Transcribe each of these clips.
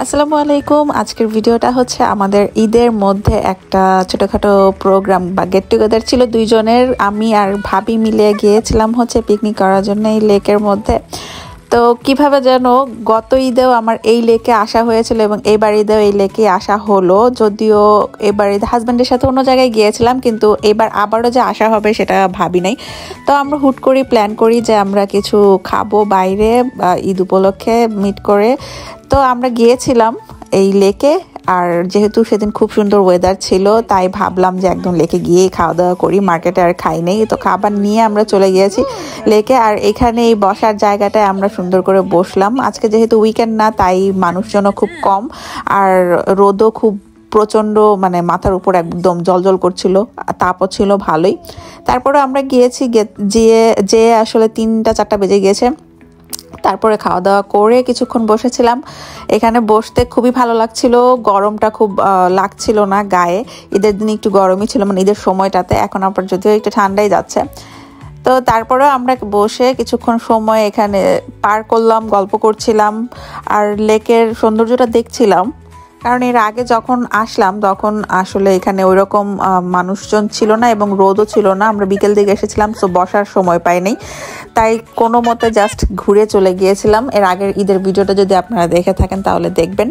আসসালামু আলাইকুম। আজকের ভিডিওটা হচ্ছে আমাদের ঈদের মধ্যে একটা ছোটখাটো প্রোগ্রাম বা গেট টুগেদার ছিল দুইজনের। আমি আর ভাবি মিলে গিয়েছিলাম হচ্ছে পিকনিক করার জন্য এই লেকের মধ্যে। তো কিভাবে যেন গত ঈদেও আমার এই লেকে আসা হয়েছিল এবং এইবার ঈদেও এই লেকে আসা হলো, যদিও এবার ঈদ হাজব্যান্ডের সাথে অন্য জায়গায় গিয়েছিলাম, কিন্তু এবার আবারও যে আসা হবে সেটা ভাবি নাই। তো আমরা হুট করে প্ল্যান করি যে আমরা কিছু খাবো বাইরে ঈদ উপলক্ষে মিট করে। তো আমরা গিয়েছিলাম এই লেকে, আর যেহেতু সেদিন খুব সুন্দর ওয়েদার ছিল তাই ভাবলাম যে একদম লেকে গিয়েই খাওয়া দাওয়া করি, মার্কেটে আর খাই নেই। তো খাবার নিয়ে আমরা চলে গিয়েছি লেকে, আর এখানে এই বসার জায়গাটায় আমরা সুন্দর করে বসলাম। আজকে যেহেতু উইকেন্ড না তাই মানুষজনও খুব কম, আর রোদও খুব প্রচণ্ড, মানে মাথার উপর একদম জলজল করছিল, তাপও ছিল ভালোই। তারপরে আমরা গিয়েছি, যে আসলে 3টা-4টা বেজে গিয়েছে। তারপরে খাওয়া দাওয়া করে কিছুক্ষণ বসেছিলাম। এখানে বসতে খুবই ভালো লাগছিল, গরমটা খুব লাগছিল না গায়ে। ঈদের দিন একটু গরমই ছিল, মানে ঈদের সময়টাতে। এখন আবার যদিও একটু ঠান্ডাই যাচ্ছে। তো তারপরে আমরা বসে কিছুক্ষণ সময় এখানে পার করলাম, গল্প করছিলাম আর লেকের সৌন্দর্যটা দেখছিলাম। কারণ এর আগে যখন আসলাম তখন আসলে এখানে ওইরকম মানুষজন ছিল না এবং রোদও ছিল না। আমরা বিকেল দিকে এসেছিলাম, তো বসার সময় পাইনি, তাই কোনো মতে জাস্ট ঘুরে চলে গিয়েছিলাম। এর আগের ঈদের ভিডিওটা যদি আপনারা দেখে থাকেন তাহলে দেখবেন।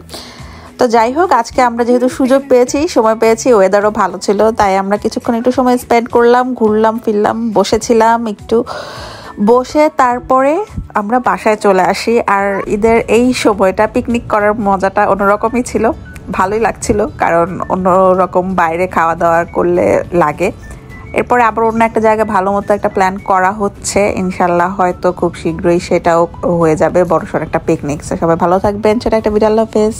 তো যাই হোক, আজকে আমরা যেহেতু সুযোগ পেয়েছি, সময় পেয়েছি, ওয়েদারও ভালো ছিল, তাই আমরা কিছুক্ষণ একটু সময় স্পেন্ড করলাম, ঘুরলাম ফিরলাম, বসেছিলাম একটু। বসে তারপরে আমরা বাসায় চলে আসি। আর ঈদের এই সময়টা পিকনিক করার মজাটা অন্যরকমই ছিল, ভালোই লাগছিল, কারণ অন্যরকম বাইরে খাওয়া দাওয়া করলে লাগে। এরপরে আবার অন্য একটা জায়গায় ভালো মতো একটা প্ল্যান করা হচ্ছে, ইনশাল্লাহ হয়তো খুব শীঘ্রই সেটাও হয়ে যাবে, বড়সড় একটা পিকনিক। সবাই ভালো থাকবেন, সেটা একটা ভিডিও। আল্লাহ হাফেজ।